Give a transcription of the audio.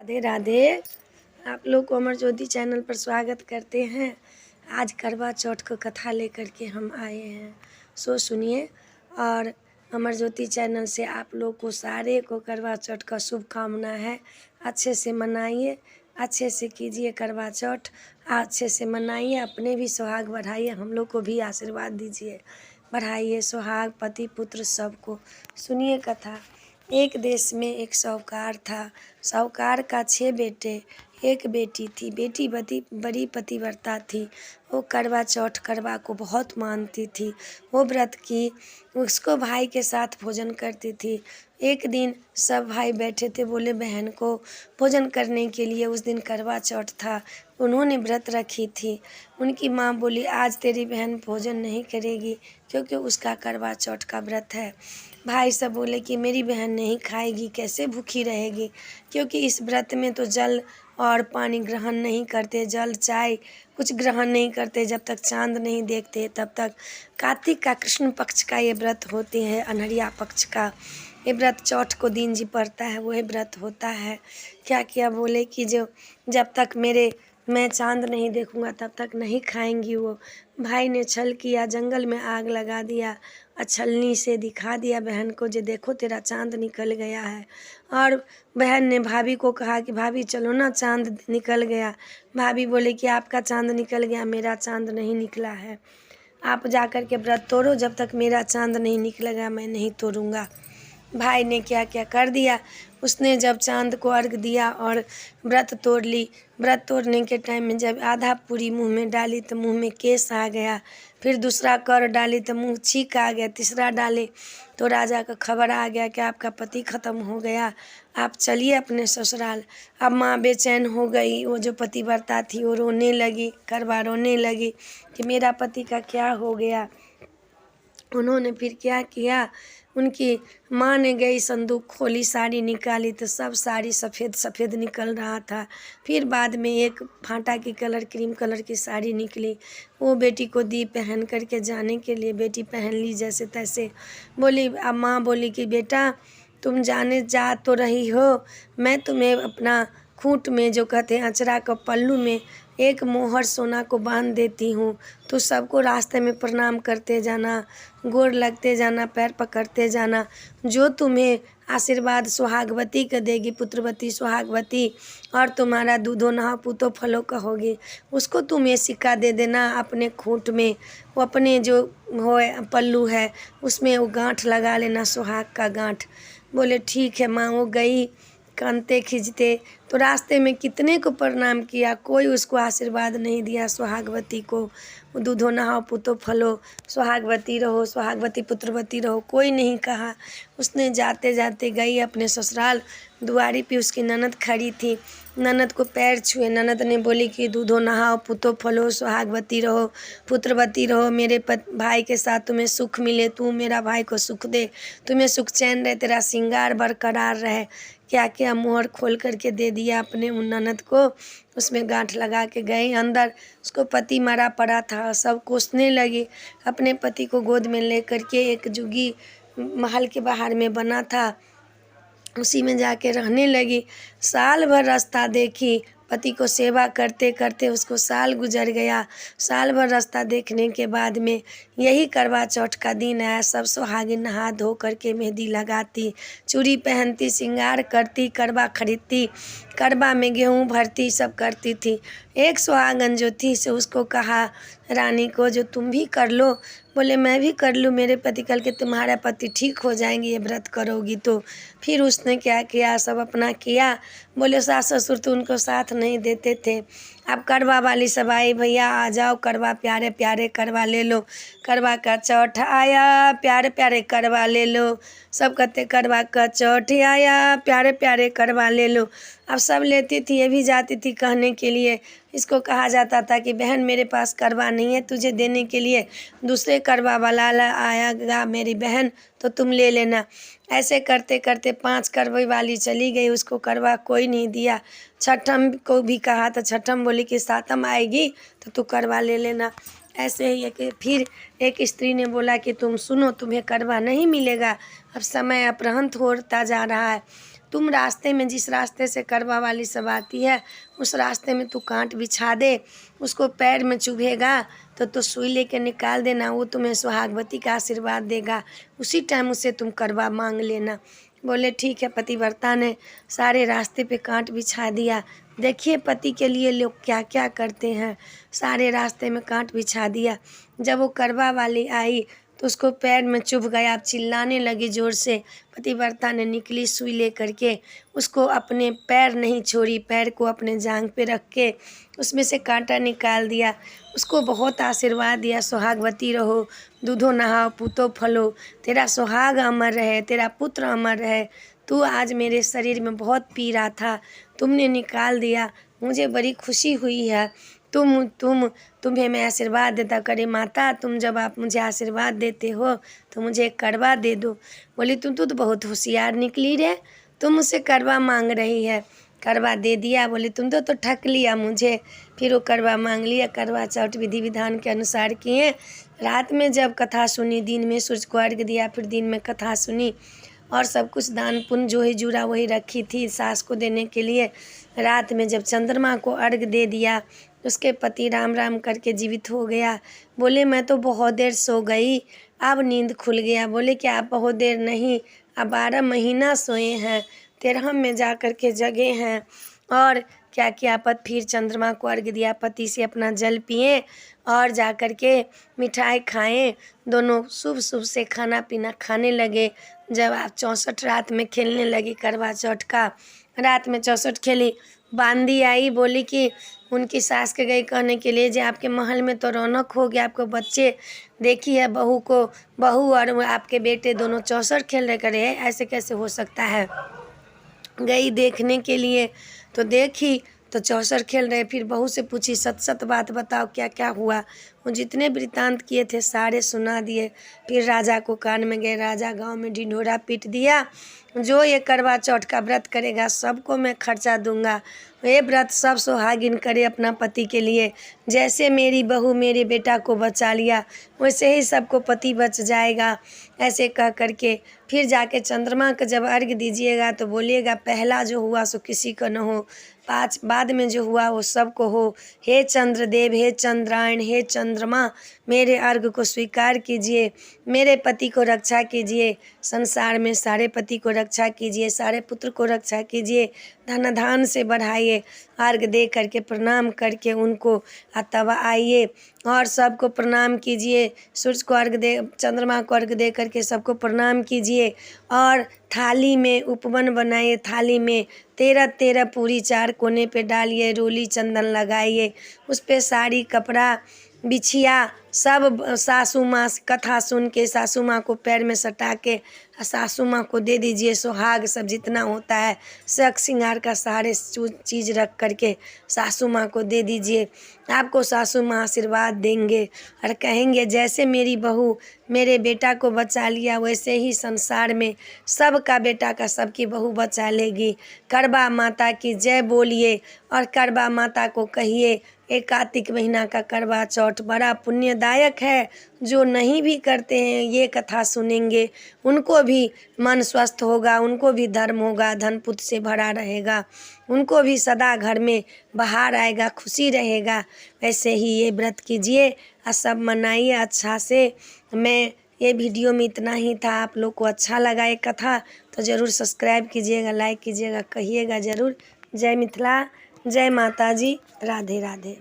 राधे राधे। आप लोग को अमर ज्योति चैनल पर स्वागत करते हैं। आज करवा चौथ को कथा लेकर के हम आए हैं, सो सुनिए। और अमर ज्योति चैनल से आप लोग को सारे को करवा चौथ का शुभकामना है। अच्छे से मनाइए, अच्छे से कीजिए करवा चौथ, अच्छे से मनाइए, अपने भी सुहाग बढ़ाइए, हम लोग को भी आशीर्वाद दीजिए, बढ़ाइए सुहाग पति पुत्र सबको। सुनिए कथा। एक देश में एक साहूकार था। साहूकार का 6 बेटे, एक बेटी थी। बेटी बड़ी पतिव्रता थी। वो करवा चौथ करवा को बहुत मानती थी। वो व्रत की उसको भाई के साथ भोजन करती थी। एक दिन सब भाई बैठे थे, बोले बहन को भोजन करने के लिए। उस दिन करवा चौथ था, उन्होंने व्रत रखी थी। उनकी माँ बोली आज तेरी बहन भोजन नहीं करेगी क्योंकि उसका करवा चौथ का व्रत है। भाई सब बोले कि मेरी बहन नहीं खाएगी, कैसे भूखी रहेगी, क्योंकि इस व्रत में तो जल और पानी ग्रहण नहीं करते, जल चाय कुछ ग्रहण नहीं करते जब तक चांद नहीं देखते तब तक। कार्तिक का कृष्ण पक्ष का ये व्रत होते हैं, अनहरिया पक्ष का ये व्रत चौथ को दिन जी पड़ता है, वही व्रत होता है। क्या किया, बोले कि जो जब तक मैं चांद नहीं देखूंगा तब तक नहीं खाएंगी वो। भाई ने छल किया, जंगल में आग लगा दिया और छलनी से दिखा दिया बहन को, जो देखो तेरा चांद निकल गया है। और बहन ने भाभी को कहा कि भाभी चलो ना, चांद निकल गया। भाभी बोले कि आपका चांद निकल गया, मेरा चांद नहीं निकला है। आप जा कर के व्रत तोड़ो, जब तक मेरा चांद नहीं निकलेगा मैं नहीं तोड़ूंगा। भाई ने क्या क्या कर दिया। उसने जब चांद को अर्घ दिया और व्रत तोड़ ली। व्रत तोड़ने के टाइम में जब आधा पूरी मुंह में डाली तो मुंह में केस आ गया। फिर दूसरा कर डाली तो मुंह छींक आ गया। तीसरा डाले तो राजा का खबर आ गया कि आपका पति ख़त्म हो गया, आप चलिए अपने ससुराल। अब माँ बेचैन हो गई। वो जो पतिव्रता थी वो रोने लगी, करवा रोने लगी कि मेरा पति का क्या हो गया। उन्होंने फिर क्या किया, उनकी माँ ने गई संदूक खोली, साड़ी निकाली तो सब साड़ी सफ़ेद सफ़ेद निकल रहा था। फिर बाद में एक फाटा की कलर क्रीम कलर की साड़ी निकली, वो बेटी को दी पहन करके जाने के लिए। बेटी पहन ली जैसे तैसे। बोली, अब माँ बोली कि बेटा तुम जाने जा तो रही हो, मैं तुम्हें अपना खूंट में जो कहते हैं अचरा का पल्लू में एक मोहर सोना को बांध देती हूँ। तो सबको रास्ते में प्रणाम करते जाना, गोर लगते जाना, पैर पकड़ते जाना। जो तुम्हें आशीर्वाद सुहागवती का देगी, पुत्रवती सुहागवती, और तुम्हारा दूधो नहा पूतो फलो का होगी, उसको तुम ये सिक्का दे देना अपने खूंट में। वो अपने जो हो पल्लू है उसमें वो गांठ लगा लेना, सुहाग का गांठ। बोले ठीक है माँ। वो गई कानते खींचते तो रास्ते में कितने को प्रणाम किया, कोई उसको आशीर्वाद नहीं दिया सुहागवती को। दूधो नहाओ पूतो फलो, सुहागवती रहो, सुहागवती पुत्रवती रहो, कोई नहीं कहा। उसने जाते जाते गई अपने ससुराल। दुआरी पे उसकी ननद खड़ी थी। ननद को पैर छुए। ननद ने बोली कि दूधो नहाओ पूतो फलो, सुहागवती रहो, पुत्रवती रहो, मेरे भाई के साथ तुम्हें सुख मिले, तू मेरा भाई को सुख दे, तुम्हें सुख चैन रहे, तेरा श्रृंगार बरकरार रहे। क्या क्या मोहर खोल करके दे दिया अपने उन ननद को। उसमें गांठ लगा के गई अंदर। उसको पति मरा पड़ा था, सब कोसने लगी। अपने पति को गोद में ले करके एक जुगी महल के बाहर में बना था, उसी में जाके रहने लगी। साल भर रास्ता देखी, पति को सेवा करते करते उसको साल गुजर गया। साल भर रास्ता देखने के बाद में यही करवा चौथ का दिन आया। सब सुहागिन नहा धो करके मेहंदी लगाती, चूड़ी पहनती, श्रृंगार करती, करवा खरीदती, करवा में गेहूँ भरती, सब करती थी। एक सुहागन जो थी से उसको कहा रानी को, जो तुम भी कर लो। बोले मैं भी कर लूँ, मेरे पति कल के तुम्हारा पति ठीक हो जाएंगे ये व्रत करोगी तो। फिर उसने क्या किया, सब अपना किया। बोले सास ससुर तो उनको साथ नहीं देते थे। अब करवा वाली सब आई, भैया आ जाओ, करवा प्यारे प्यारे करवा ले लो, करवा का चौथ आया, प्यारे प्यारे करवा ले लो। सब कहते करवा का चौथ आया, प्यारे प्यारे करवा ले लो। अब सब लेती थी, ये भी जाती थी कहने के लिए। इसको कहा जाता था कि बहन मेरे पास करवा नहीं है तुझे देने के लिए, दूसरे करवा वाला आएगा मेरी बहन तो तुम ले लेना। ऐसे करते करते 5 करवे वाली चली गई, उसको करवा कोई नहीं दिया। छठम को भी कहा तो छठम बोली कि सातम आएगी तो तू करवा ले लेना। ऐसे ही फिर एक स्त्री ने बोला कि तुम सुनो, तुम्हें करवा नहीं मिलेगा, अब समय अपहृत होता जा रहा है। तुम रास्ते में जिस रास्ते से करवा वाली सब आती है उस रास्ते में तू कांट बिछा दे, उसको पैर में चुभेगा तो सुई लेके निकाल देना, वो तुम्हें सुहागवती का आशीर्वाद देगा, उसी टाइम उससे तुम करवा मांग लेना। बोले ठीक है। पतिव्रता ने सारे रास्ते पे कांट बिछा दिया। देखिए पति के लिए लोग क्या क्या करते हैं, सारे रास्ते में कांट बिछा दिया। जब वो करवा वाली आई तो उसको पैर में चुभ गया, चिल्लाने लगी ज़ोर से। पतिव्रता ने निकली सुई ले करके, उसको अपने पैर नहीं छोड़ी, पैर को अपने जांघ पे रख के उसमें से कांटा निकाल दिया। उसको बहुत आशीर्वाद दिया, सुहागवती रहो, दूधो नहाओ पूतो फलो, तेरा सुहाग अमर रहे, तेरा पुत्र अमर रहे। तू आज मेरे शरीर में बहुत पी रहा था, तुमने निकाल दिया, मुझे बड़ी खुशी हुई है। तुम्हें मैं आशीर्वाद देता करे माता, तुम जब आप मुझे आशीर्वाद देते हो तो मुझे एक करवा दे दो। बोली तू तो बहुत होशियार निकली रे, तुम मुझसे करवा मांग रही है। करवा दे दिया। बोली तुम तो ठग लिया मुझे। फिर वो करवा मांग लिया। करवा चौथ विधि विधान के अनुसार किए। रात में जब कथा सुनी, दिन में सूर्य को अर्घ्य दिया, फिर दिन में कथा सुनी और सब कुछ दान पुण्य जो ही जुड़ा वही रखी थी सास को देने के लिए। रात में जब चंद्रमा को अर्घ्य दे दिया, उसके पति राम राम करके जीवित हो गया। बोले मैं तो बहुत देर सो गई, अब नींद खुल गया। बोले कि आप बहुत देर नहीं, आप 12 महीना सोए हैं, 13 में जा कर के जगे हैं। और क्या किया, फिर चंद्रमा को अर्घ्य दिया, पति से अपना जल पिए और जा कर के मिठाई खाएं। दोनों शुभ शुभ से खाना पीना खाने लगे। जब आप 64 रात में खेलने लगी करवा चौथ का, रात में 64 खेली। बांदी आई, बोली कि उनकी सास के गई कहने के लिए जो आपके महल में तो रौनक हो गया, आपको बच्चे देखी है, बहू और आपके बेटे दोनों 64 खेल रहे, करे ऐसे कैसे हो सकता है। गई देखने के लिए तो देखी तो 64 खेल रहे। फिर बहू से पूछी सत सत बात बताओ क्या क्या हुआ। वो जितने वृत्तांत किए थे सारे सुना दिए। फिर राजा को कान में गए, राजा गांव में ढिंढोरा पीट दिया, जो ये करवा चौथ का व्रत करेगा सबको मैं खर्चा दूंगा। ये व्रत सब सुहागिन करे अपना पति के लिए। जैसे मेरी बहू मेरे बेटा को बचा लिया वैसे ही सबको पति बच जाएगा। ऐसे कह करके फिर जाके चंद्रमा का जब अर्घ्य दीजिएगा तो बोलिएगा पहला जो हुआ सो किसी को न हो, 5 बाद में जो हुआ वो सबको हो। हे चंद्रदेव, हे चंद्रायण, हे चंद्रमा, मेरे अर्घ्य को स्वीकार कीजिए, मेरे पति को रक्षा कीजिए, संसार में सारे पति को रक्षा कीजिए, सारे पुत्र को रक्षा कीजिए, धन धान से बढ़ाइए। अर्घ्य दे करके प्रणाम करके उनको तब आइए और सबको प्रणाम कीजिए। सूर्य को अर्घ्य दे, चंद्रमा को अर्घ्य दे करके सबको प्रणाम कीजिए और थाली में उपवन बनाइए। थाली में 13 पूरी 4 कोने पे डालिए, रोली चंदन लगाइए, उस पे साड़ी कपड़ा बिछिया सब सासू माँ कथा सुन के सासू माँ को पैर में सटा के सासू माँ को दे दीजिए। सुहाग सब जितना होता है शक श्रृंगार का सारे चीज़ रख करके सासू माँ को दे दीजिए। आपको सासू माँ आशीर्वाद देंगे और कहेंगे जैसे मेरी बहू मेरे बेटा को बचा लिया वैसे ही संसार में सबका बेटा का सबकी बहू बचा लेगी। करवा माता की जय बोलिए और करवा माता को कहिए एक कार्तिक महीना का करवा चौथ बड़ा पुण्यदायक है। जो नहीं भी करते हैं ये कथा सुनेंगे उनको भी मन स्वस्थ होगा, उनको भी धर्म होगा, धन पुत्र से भरा रहेगा, उनको भी सदा घर में बहार आएगा, खुशी रहेगा। वैसे ही ये व्रत कीजिए और सब मनाइए अच्छा से। मैं ये वीडियो में इतना ही था। आप लोग को अच्छा लगा ये कथा तो ज़रूर सब्सक्राइब कीजिएगा, लाइक कीजिएगा, कहिएगा ज़रूर। जय मिथिला, जय माता जी, राधे राधे।